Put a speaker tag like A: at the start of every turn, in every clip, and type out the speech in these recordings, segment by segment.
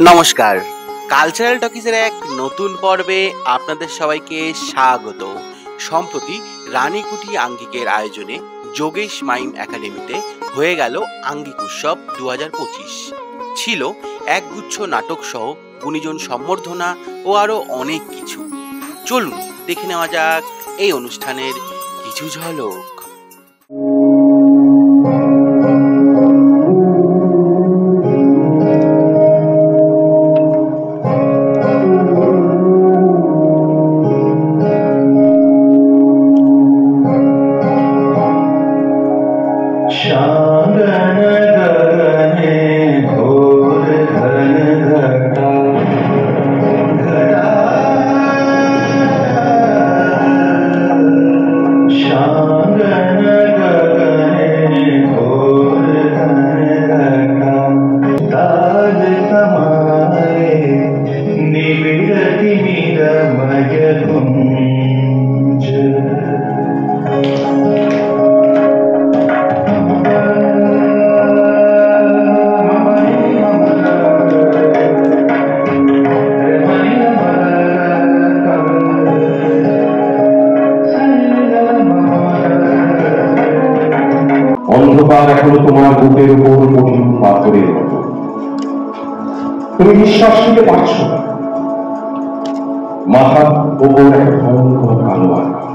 A: নমস্কার, কালচারাল টকিজের এক নতুন পর্বে আপনাদের সবাইকে স্বাগত। সম্প্রতি রানীকুঠি আঙ্গিকের আয়োজনে যোগেশ মাইম একাডেমিতে হয়ে গেল আঙ্গিক উৎসব 2025। ছিল একগুচ্ছ নাটক সহ গুণীজন সম্বর্ধনা ও আরো অনেক কিছু। চলুন দেখে নেওয়া যাক এই অনুষ্ঠানের কিছু ঝলক।
B: অন্ধকার এখনো তোমার বুকের উপর কঠিন পাথরের মতো, তুমি নিঃশ্বাস নিতে পারছো না। মাথার উপর এক ভয়ঙ্কর কালো আকাশ,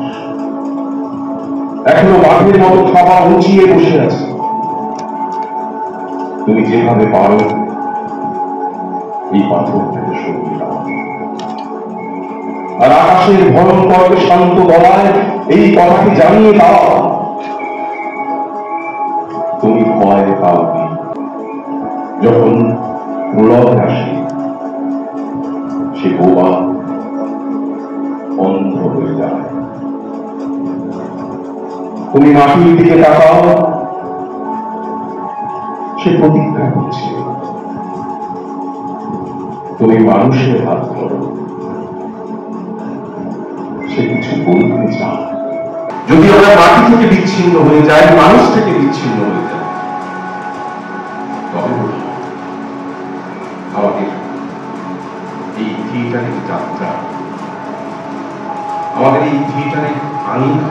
B: এখনো মাঠের মতো খাওয়া উঁচিয়ে বসে আছে। তুমি যেভাবে পারো এই পাথরটাকে সরিয়ে দাও, আর আকাশের ভয়ঙ্কর শান্ত গলায় এই কথাকে জানিয়ে দাও, তুমি ভয় পাওনি। যখন প্রলয় আসে, সে বোবা অন্ধ হয়ে যায়। তুমি মাটির দিকে তাকাও, সে প্রতিজ্ঞা করছে। তুমি মানুষের হাত ধরো, সে কিছু বলতে চায়। যদি আমরা মাটি থেকে বিচ্ছিন্ন হয়ে যাই, মানুষ থেকে বিচ্ছিন্ন হয়ে যায়, তবে আমাদের এই থিয়েটারের যাত্রা, আমাদের এই থিয়েটারের আঙিনা,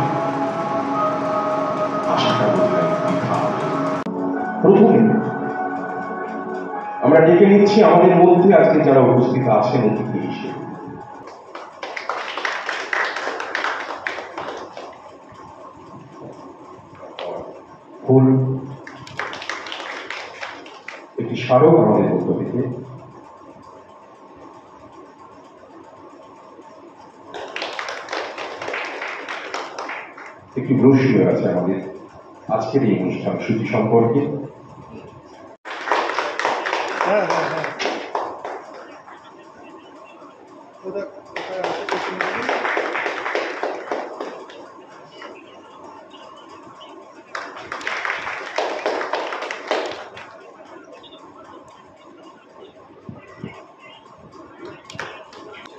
B: আশাটা বোধহয় বৃথা হবে। প্রথমে আমরা ডেকে নিচ্ছি আমাদের মধ্যে আজকে যারা উপস্থিত আছেন অতিথি হিসেবে। ফুল একটি স্মারক আমাদের মধ্য থেকে, একটি ব্রোশিওর আছে আমাদের আজকের এই অনুষ্ঠান সূচি সম্পর্কে।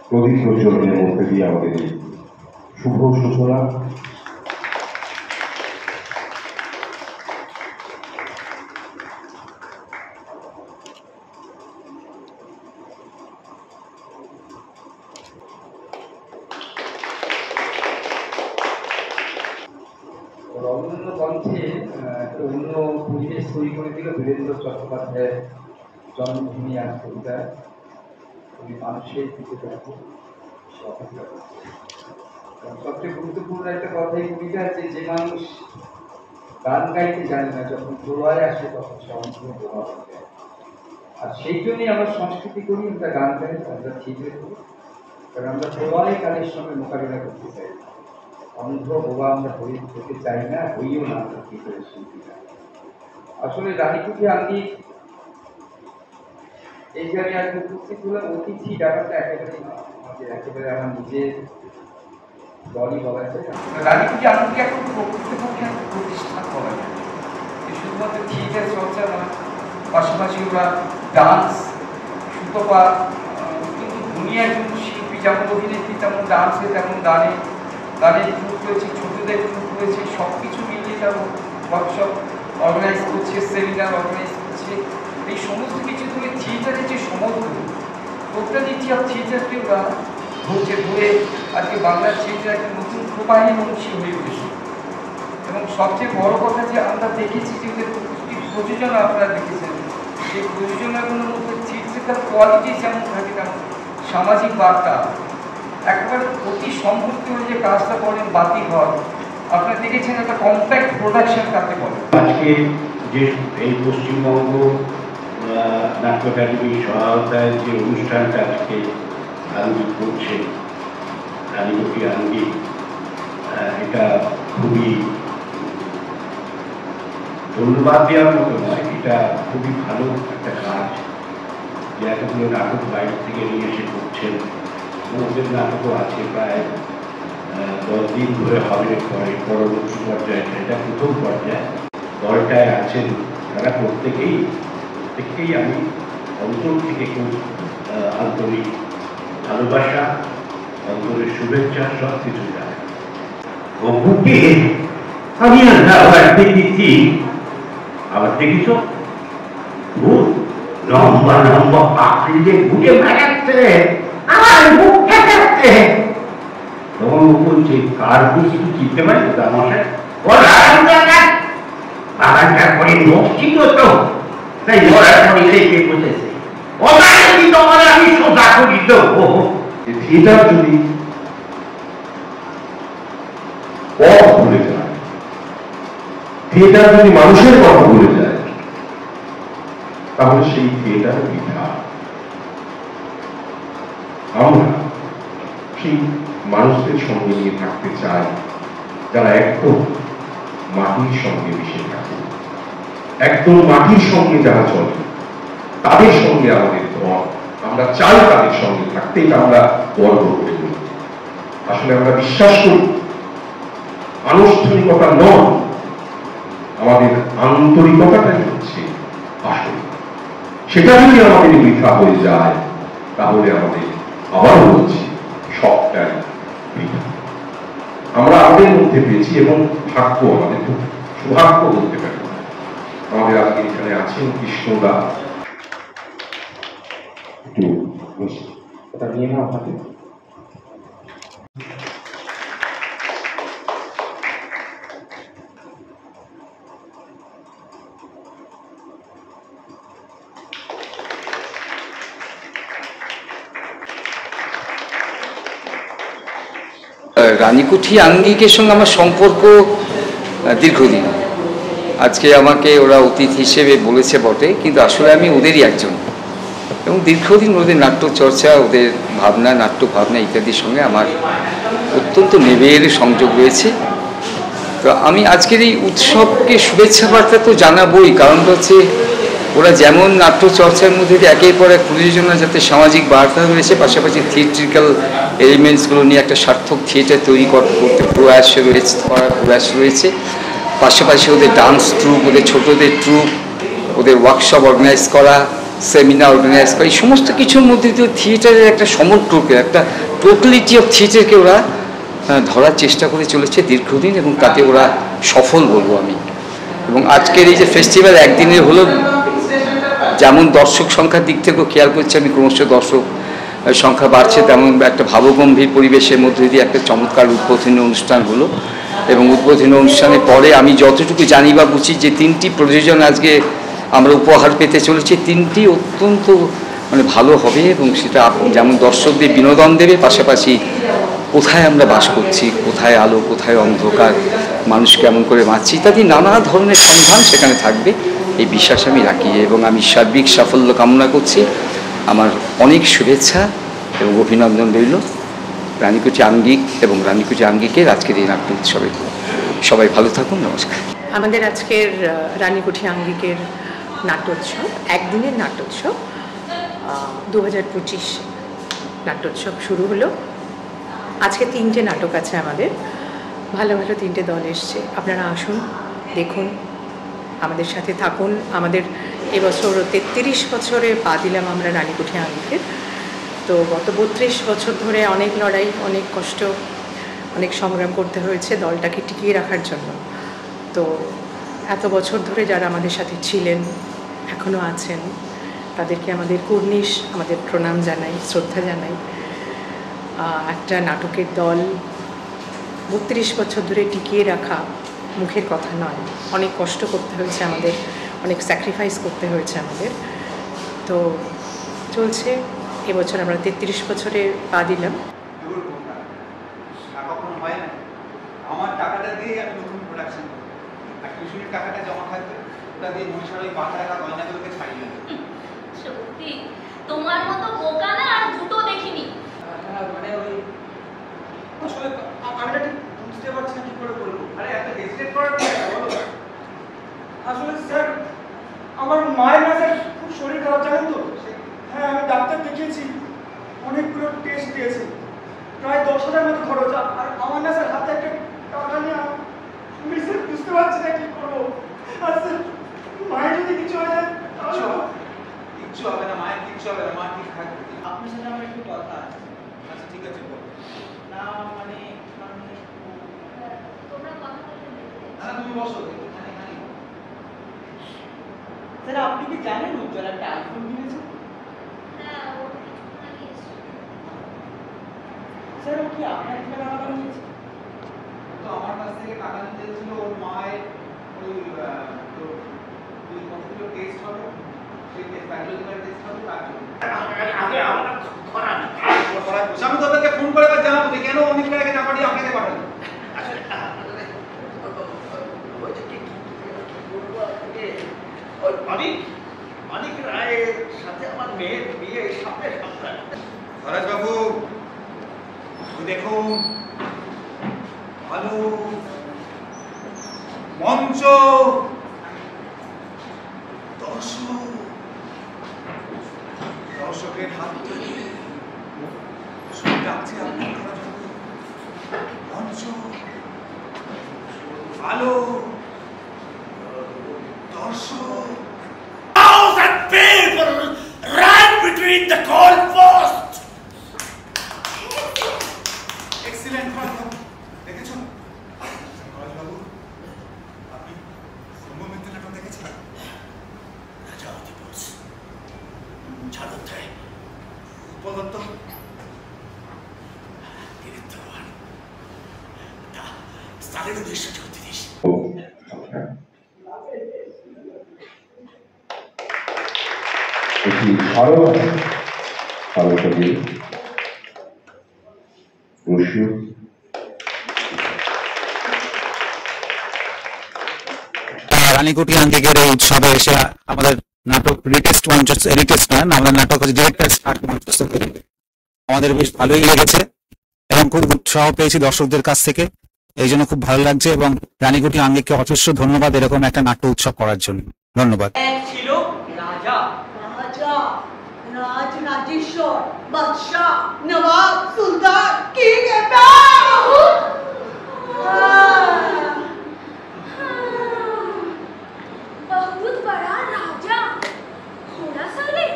B: প্রদীপ প্রজ্বলনের মধ্যে দিয়ে আমাদের এই শুভ সূচনা।
C: রবীন্দ্র গ্রন্থে অন্য পরিবেশ তৈরি করে দিল বীরেন্দ্র চট্টোপাধ্যায়ের জন্মভূমি আর কবিতায়। তুমি মানুষের দিকে দেখো, সবচেয়ে গুরুত্বপূর্ণ একটা কথা এই কবিতা আছে, যে মানুষ গান গাইতে জানে না, যখন প্রলয় আসে তখন সে অন্ধ বোবা হয়ে যায়। আর সেই জন্যই আমরা সংস্কৃতি করি, আমরা গান গাই, আমরা থিয়েটার করি, কারণ আমরা প্রলয় কালের সঙ্গে মোকাবিলা করতে চাই। অন্ধ বোবা আমরা হতে চাই না, হইও না আমরা থিয়েটারের শিল্পীরা। আসলে রানীকুঠি আঙ্গিক এই জায়গায় উপস্থিত হলাম অতিথি, ব্যাপারটা একেবারে আমার নিজের দলই বলা যায় না। রানীকুঠি আঙ্গিক এখন প্রকৃতপক্ষে প্রতিষ্ঠান বলা যায়, শুধুমাত্র থিয়েটার চর্চা নয়, পাশাপাশি ওরা ডান্স, সুতপা, কিন্তু দুনিয়ার জন্য শিল্পী, যেমন অভিনেত্রী তেমন ডান্সে, তেমন গানের গ্রুপ রয়েছে, ছোটদের গ্রুপ রয়েছে, সব কিছু মিলিয়ে তারা ওয়ার্কশপ অর্গানাইজ করছে, সেমিনার অর্গানাইজ করছে। এই সমস্ত কিছু ধরে থিয়েটারের যে সমগ্র টোটালিটি অফ থিয়েটারকে ওরা ধরছে, ধরে আজকে বাংলার থিয়েটার একটা নতুন প্রবাহী মনীষী হয়ে উঠেছে। এবং সবচেয়ে বড় কথা যে আমরা দেখেছি যে প্রযোজনা আপনারা দেখেছেন, সেই প্রযোজনাগুলোর মধ্যে থিয়েটার কোয়ালিটি যেমন থাকে তেমন সামাজিক বার্তা একেবারে অতি সম্পত্তি হয়ে যে কাজটা করেন বাতিঘর, আপনারা দেখেছেন একটা কম্প্যাক্ট প্রোডাকশন কাকে বলে।
D: আজকে যে এই পশ্চিমবঙ্গ নাট্য একাডেমির সহায়তায় যে অনুষ্ঠানটা আজকে আয়োজিত করছে রানীকুঠি আঙ্গিক, এটা খুবই ধন্যবাদ দেওয়ার মতো নয়, এটা খুবই ভালো একটা কাজ যে এতগুলো নাটক বাইরে থেকে নিয়ে এসে করছেন। ওদের নাটকও আছে প্রায় 10 দিন ধরে হবে, পরে পরবর্তী পর্যায়ে এটা প্রথম পর্যায়ে দলটায় আছেন তারা প্রত্যেকেই আমি অন্তর থেকে খুব আন্তরিক ভালোবাসা, অন্তরের শুভেচ্ছা সব কিছু জানাই। অপুকে আমি আবার দেখেছি, আবার দেখিস লম্বা লম্বা পাখি যে ঘুরে বেড়াচ্ছে আর মুখ ফেটাচ্ছে, তখন ও বলছে কার কিছু চিনতে পারি দামশাই বাগানটা করে নষ্টিত তো, তাই ধরার পরে রেখে বসেছে আমি সোজা করি দেবো।
B: থিয়েটার যদি পথ ভুলে যায়, থিয়েটার যদি মানুষের কথা ভুলে যায়, তাহলে সেই থিয়েটার বৃথা। আমরা সেই মানুষদের সঙ্গে নিয়ে থাকতে চাই যারা একদম মাটির সঙ্গে মিশে থাকে, একদম মাটির সঙ্গে যারা চলে, তাদের সঙ্গে আমাদের দল। আমরা চাই তাদের সঙ্গে থাকতে, এটা আমরা গর্ব করে করি। আসলে আমরা বিশ্বাস করি আনুষ্ঠানিকতা নয়, আমাদের আন্তরিকতাটাই হচ্ছে আসল। সেটা যদি আমাদের বৃথা হয়ে যায় তাহলে আমাদের আবারও বলছি সবটাই বৃথা। আমরা আমাদের মধ্যে পেয়েছি এবং ভাগ্য, আমাদের খুব সৌভাগ্য বলতে পারি। আমাদের আজকে এখানে আছেন কৃষ্ণদা, একটু ওটা নিয়ে নাও হাতে।
E: রানীকুঠি আঙ্গিকের সঙ্গে আমার সম্পর্ক দীর্ঘদিন। আজকে আমাকে ওরা অতিথি হিসেবে বলেছে বটে, কিন্তু আসলে আমি ওদেরই একজন এবং দীর্ঘদিন ওদের নাট্য চর্চা, ওদের ভাবনা, নাট্য ভাবনা ইত্যাদির সঙ্গে আমার অত্যন্ত নিবিড় সংযোগ রয়েছে। তো আমি আজকের এই উৎসবকে শুভেচ্ছা বার্তা তো জানাবই, কারণটা হচ্ছে ওরা যেমন নাট্য চর্চার মধ্যে দিয়ে একের পর এক প্রযোজনা, যাতে সামাজিক বার্তা রয়েছে, পাশাপাশি থিয়েট্রিক্যাল এলিমেন্টসগুলো নিয়ে একটা সার্থক থিয়েটার তৈরি করতে প্রয়াস রয়েছে। পাশাপাশি ওদের ডান্স ট্রুপ, ওদের ছোটদের ট্রুপ, ওদের ওয়ার্কশপ অর্গানাইজ করা, সেমিনার অর্গানাইজ করা, এই সমস্ত কিছুর মধ্যে দিয়ে থিয়েটারের একটা সমগ্রকে, একটা টোটালিটি অফ থিয়েটারকে ওরা ধরার চেষ্টা করে চলেছে দীর্ঘদিন, এবং তাতে ওরা সফল বলবো আমি। এবং আজকের এই যে ফেস্টিভ্যাল একদিনের হলো, যেমন দর্শক সংখ্যার দিক থেকেও খেয়াল করছি আমি, ক্রমশ দর্শক সংখ্যা বাড়ছে, তেমন একটা ভাবগম্ভীর পরিবেশের মধ্যে দিয়ে একটা চমৎকার উদ্বোধনী অনুষ্ঠান হলো। এবং উদ্বোধনী অনুষ্ঠানের পরে আমি যতটুকু জানি বা বুঝি যে 3টি প্রযোজন আজকে আমরা উপহার পেতে চলেছি, 3টি অত্যন্ত ভালো হবে, এবং সেটা যেমন দর্শকদের বিনোদন দেবে, পাশাপাশি কোথায় আমরা বাস করছি, কোথায় আলো, কোথায় অন্ধকার, মানুষ কেমন করে বাঁচছি ইত্যাদি নানা ধরনের সন্ধান সেখানে থাকবে, এই বিশ্বাস আমি রাখি। এবং আমি সার্বিক সাফল্য কামনা করছি। আমার অনেক শুভেচ্ছা এবং অভিনন্দন রইল রানীকুঠি আঙ্গিক এবং রানীকুঠি আঙ্গিকের আজকের এই নাট্য উৎসবে। সবাই ভালো থাকুন, নমস্কার।
F: আমাদের আজকের রানীকুঠি আঙ্গিকের নাট্যোৎসব, একদিনের নাট্যোৎসব, 2025 নাট্যোৎসব শুরু হলো। আজকে 3টে নাটক আছে আমাদের, ভালো ভালো 3টে দল এসছে। আপনারা আসুন, দেখুন, আমাদের সাথে থাকুন। আমাদের এবছর 33 বছরে পা দিলাম আমরা রানীকুঠি আঙ্গিকের। তো গত 32 বছর ধরে অনেক লড়াই, অনেক কষ্ট, অনেক সংগ্রাম করতে হয়েছে দলটাকে টিকিয়ে রাখার জন্য। তো এত বছর ধরে যারা আমাদের সাথে ছিলেন, এখনও আছেন, তাদেরকে আমাদের কুর্নিশ, আমাদের প্রণাম জানাই, শ্রদ্ধা জানাই। একটা নাটকের দল 32 বছর ধরে টিকিয়ে রাখা মুখের কথা নয়, অনেক কষ্ট করতে হয়েছে আমাদের, অনেক স্যাক্রিফাইস করতে হয়েছে আমাদের। তো চলছে, এবছর আমরা 33 বছরে পা দিলাম।
G: কখনো হয় না, আমার টাকাটা দিয়ে আমি নতুন প্রোডাকশন করবো, আর টিউশনের টাকাটা জমা থাকবে, ওটা দিয়ে মহিষার ওই বাঁধা রাখা গয়নাগুলোকে ছাড়িয়ে নেবে।
H: সত্যি তোমার মতো বোকা না আর দুটো দেখিনি।
G: মানে ওই আসলে আমি ঠিক বুঝতে পারছি না কি করে বলবো। আরে একটা হেজিটেট করার কি আছে বলো? আসলে স্যার আমার মায়ের না স্যার খুব শরীর খারাপ, জানেন তো? হ্যাঁ, আমি ডাক্তার দেখিয়েছি, অনেকগুলো টেস্ট দিয়েছি, প্রায় 10,000 মতো খরচ। আর আমার না স্যার হাতে একটা টাকা নিয়ে আমি স্যার বুঝতে পারছি না কি করবো। আর স্যার মায়ের যদি কিছু হয়ে যায়, কিচ্ছু হবে না, মায়ের কিচ্ছু হবে না, মা ঠিক থাকবে। আপনার সাথে আমার একটু কথা আছে। আচ্ছা ঠিক আছে, বল। না মানে
H: তোমরা কথা বলতে
G: না, তুমি বসো, এখানে এখানে।
C: স্যার আপনি কি জানেন উজ্জ্বল একটা আইফোন কিনেছে?
H: হ্যাঁ, ও কিছুক্ষণ আগে এসেছে।
C: স্যার ও কি আপনার থেকে টাকা নিয়েছে?
G: তো আমার কাছ থেকে টাকা নিতে ছিল ওর মায়ের ওই কতগুলো টেস্ট হবে, সেই টেস্ট বায়োলজিক্যাল টেস্ট হবে, তার জন্য। আগে আমার আমি তোদেরকে ফোন করে জানাবো যে কেন অনেক টাকা না পাঠিয়ে আপনাকে পাঠালো।
I: অনেক রায়ের সাথে আমার মেয়ের বিয়ে সামনে সপ্তাহে।
G: ধরাজ বাবু দেখুন, ভালো মঞ্চ, দর্শকের হাত ধরে ডাকছে আপনার ধরাজ বাবু। মঞ্চ, আলো, দর্শক।
I: And people ran between the goalposts.
G: Excellent বাবু, দেখেছো? ধরাজ বাবু, আপনি ব্রহ্মমিত্র নাটক দেখেছেন?
I: রাজাবতী বোস, ছাড়োধ্যায়,
G: উপদত্ত,
I: দিরিত্রবান, স্থানের উদ্দেশ্য জ্যোতিষ।
B: একটি স্মারক আলোচনী রশিদ
J: রানীকুটি আঙ্গিকের এই উৎসবে এসে আমাদের নাটক রিটেস্ট মঞ্চস্থ, রিটেস্ট নয়, আমাদের নাটক হচ্ছে ডিরেক্টর স্টার্ট মঞ্চস্থ করি। আমাদের বেশ ভালোই লেগেছে এবং খুব উৎসাহ পেয়েছি দর্শকদের কাছ থেকে, এই জন্য খুব ভালো লাগছে। এবং রানীকুটি আঙ্গিককে অজস্র ধন্যবাদ এরকম একটা নাট্য উৎসব করার জন্য। ধন্যবাদ।
C: ছিল রাজা, রাজা, রাজ, রাজেশ্বর, বাদশাহ, নবাব, সুলতান, কিং
H: बहुत बड़ा राजा, घोड़ा साले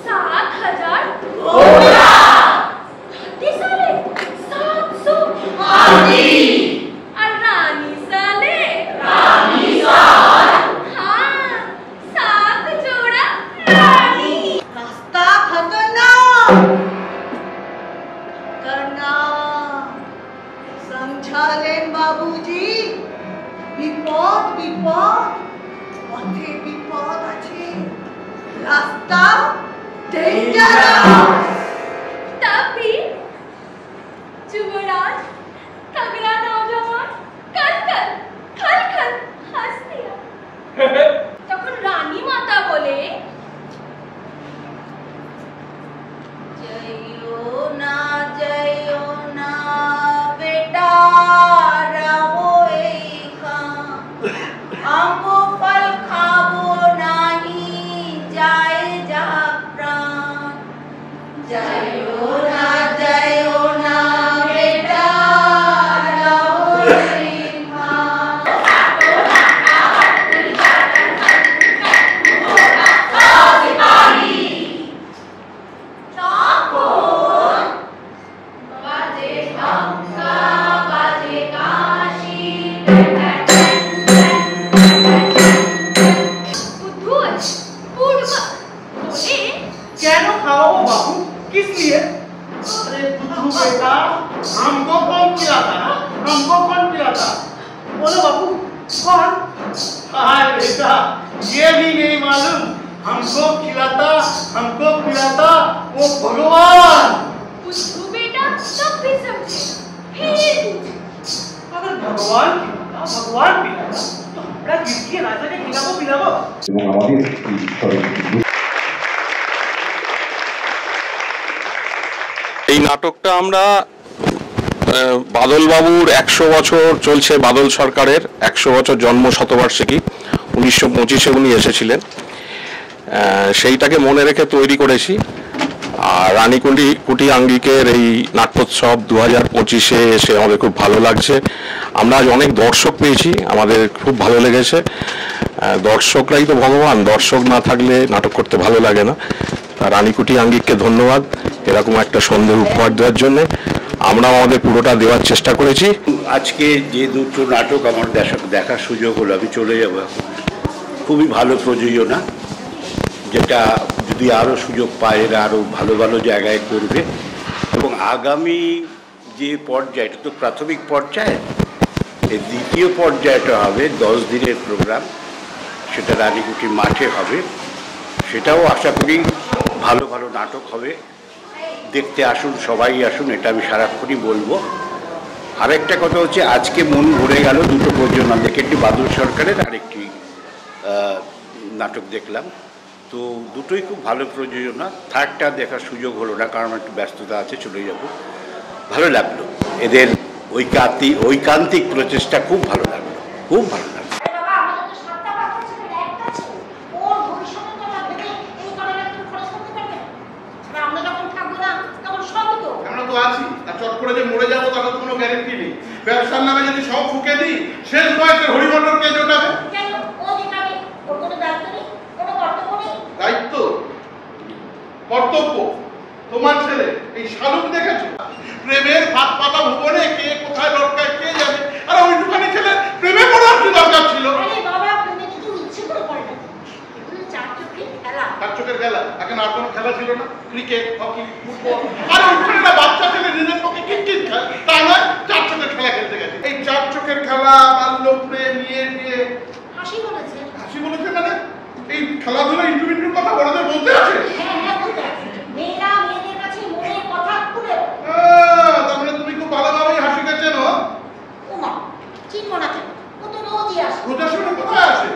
H: 7,000
I: घोड़ा,
H: हाथी साले 700
I: हाथी,
H: और रानी साले
I: रानी साल,
H: हाँ 7 जोड़ा रानी।
C: रास्ता खतरनाक, खतरनाक, समझा लेन बाबूजी, विपद विपद, पथे विपद আছে, रास्ता डेंजरस।
H: तब भी युवराज तगड़ा नौजवान कल कल खल खल हंस दिया। तখন রানী মাতা বলে,
C: जयो ना बेटा रहो एखान, आंबो फल खाबो नाही जाए जा प्राण। जयो ना बेटा रहो एखान।
H: बाजे शंका बाजे काशी
I: कौन? हाँ बेटा, ये भी नहीं मालूम, हमको खिलाता वो भगवान।
H: बुद्धू बेटा तब भी समझे, फिर
I: अगर भगवान पिलाता तो हमरा जिसके राजा के खिलाबो।
B: এবং আমাদের এই ঈশ্বরের
K: এই নাটকটা আমরা বাদল বাবুর 100 বছর চলছে, বাদল সরকারের 100 বছর জন্ম শতবার্ষিকী 1925-এ উনি এসেছিলেন, সেইটাকে মনে রেখে তৈরি করেছি। আর রানীকুটি আঙ্গিকের এই নাট্যোৎসব 2025-এ এসে আমাদের খুব ভালো লাগছে। আমরা আজ অনেক দর্শক পেয়েছি, আমাদের খুব ভালো লেগেছে। দর্শকরাই তো ভগবান, দর্শক না থাকলে নাটক করতে ভালো লাগে না। রানীকুটি আঙ্গিককে ধন্যবাদ এরকম একটা সন্ধ্যে উপহার দেওয়ার জন্য। আমরা আমাদের পুরোটা দেওয়ার চেষ্টা করেছি।
D: আজকে যে দুটো নাটক আমার দেখার সুযোগ হলো, আমি চলে যাব, খুবই ভালো প্রযোজনা, যেটা যদি আরও সুযোগ পায় এরা আরও ভালো ভালো জায়গায় করবে। এবং আগামী যে পর্যায়, এটা তো প্রাথমিক পর্যায়ে, এই দ্বিতীয় পর্যায়টা হবে 10 দিনের প্রোগ্রাম, সেটা রানীকুটি মাঠে হবে। সেটাও আশা করি ভালো ভালো নাটক হবে। দেখতে আসুন, সবাই আসুন, এটা আমি সারাক্ষণই বলবো। আরেকটা কথা হচ্ছে, আজকে মন ভরে গেল দুটো প্রযোজনা দেখে, একটি বাদল সরকারের আরেকটি নাটক দেখলাম, তো দুটোই খুব ভালো প্রযোজনা। থার্ডটা দেখার সুযোগ হলো না, কারণ একটু ব্যস্ততা আছে, চলে যাব। ভালো লাগলো, এদের ঐকান্তিক প্রচেষ্টা খুব ভালো লাগলো, খুব ভালো লাগলো।
I: চট করে যে মরে যাবো তার কোনো গ্যারেন্টি নেই। ব্যবসার নামে যদি সব ফুকে দিই, শেষ বয়সে হরিমন্ডল কে জোটাবে? দায়িত্ব, কর্তব্য। তোমার ছেলে এই শালুক দেখেছো? প্রেমের ভাত পাতা ভুবনে কে কোথায় লটকায় কে জানে। আর ওইটুখানি ছেলে প্রেমে পড়ার কি দরকার ছিল? চার চোখের খেলা, এখন আর কোনো খেলা ছিল না? Cricket, hockey, football. আর ওইখানে না বাচ্চা ছেলে নিজের পক্ষে কিট খেলে, তা নয়, চার চোখের খেলা খেলতে গেছে। এই চার চোখের খেলা, বাল্য প্রেম, নিয়ে হাসি বলেছে মানে এই খেলাধুলা ইন্টুর কথা বড়দের বলতে আছে। তার মানে তুমি খুব ভালোভাবেই হাসি গেছে না? রোজার সময় কোথায় আসে?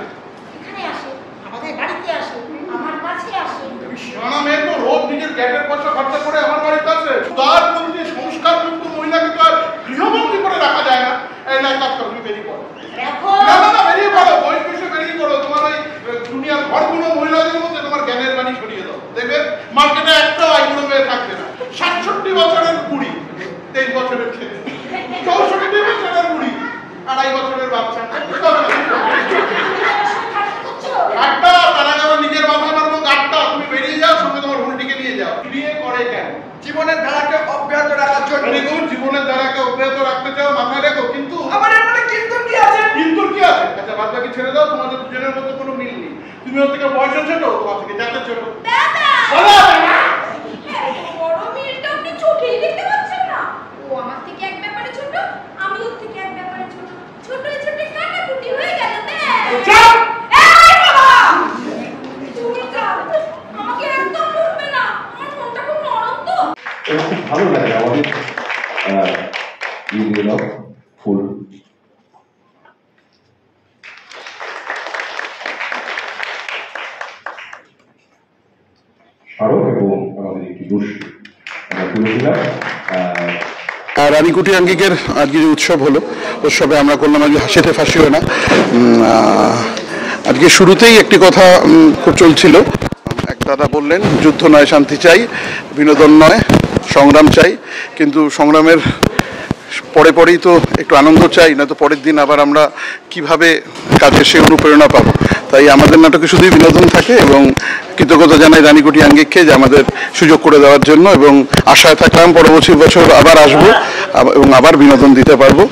I: সারা মেয়ে তো রোজ নিজের গ্যাটের পয়সা খরচা করে আমার বাড়িতে আসে। তার মধ্যে সংস্কার কিন্তু মহিলাকে তো আর গৃহবন্দী করে রাখা যায় না। এই না, কাজ করো, তুমি বেরিয়ে পড়ো। না বেরিয়ে পড়ো, বয়স বেশি বেরিয়ে পড়ো। তোমার ওই দুনিয়ার ঘরগুলো মহিলাদের মধ্যে তোমার জ্ঞানের বাণী ছড়িয়ে দাও, দেখবে মার্কেটে একটাও আইগুলো মেয়ে থাকবে না। 67 বছরের বুড়ি, 23 বছরের ছেলে, 64 বছরের বুড়ি, 2.5 বছরের বাচ্চা, আটটা তারা যেন নিজের মাথা মারবো গাটটা। তুমি বেরিয়ে যাও, সঙ্গে তোমার হুলটিকে নিয়ে যাও। বিয়ে করে কেন? জীবনের ধারাকে অব্যাহত রাখার জন্য। জীবনের ধারাকে অব্যাহত রাখতে চাও, মাথায় রেখো। কিন্তু আমার এর মধ্যে কিন্তু কি আছে? আচ্ছা, বাদ বাকি ছেড়ে দাও, তোমাদের দুজনের মধ্যে কোনো মিল নেই। তুমি ওর থেকে বয়সে ছোট, তোমার থেকে জাতে ছোট।
H: বড় মিলটা আপনি চোখেই দেখতে পাচ্ছেন না? ও আমার থেকে এক ব্যাপারে ছোট, আমি ওর থেকে এক ব্যাপারে ছোট। ছোট কাটাকুটি হয়ে গেল। আমাকে একদম করবে না, আমার মনটা খুব নরম তো।
B: খুব ভালো লাগে আমাদের ফুল। স্মারক এবং আমাদের একটি গোষ্ঠী আমরা করেছিলাম।
L: রানীকুটি আঙ্গিকের আজকে যে উৎসব হলো, উৎসবে আমরা করলাম আজকে হাসিতে ফাঁসিও না। আজকে শুরুতেই একটি কথা খুব চলছিল, এক দাদা বললেন যুদ্ধ নয় শান্তি চাই, বিনোদন নয় সংগ্রাম চাই। কিন্তু সংগ্রামের পরেই তো একটু আনন্দ চাই, না তো পরের দিন আবার আমরা কিভাবে কাজের সেই অনুপ্রেরণা পাবো। তাই আমাদের নাটকে শুধুই বিনোদন থাকে এবং কৃতজ্ঞতা জানাই রানীকুটি আঙ্গিককে যে আমাদের সুযোগ করে দেওয়ার জন্য, এবং আশায় থাকলাম পরবর্তী বছর আবার আসবো এবং আবার বিনোদন দিতে পারবো।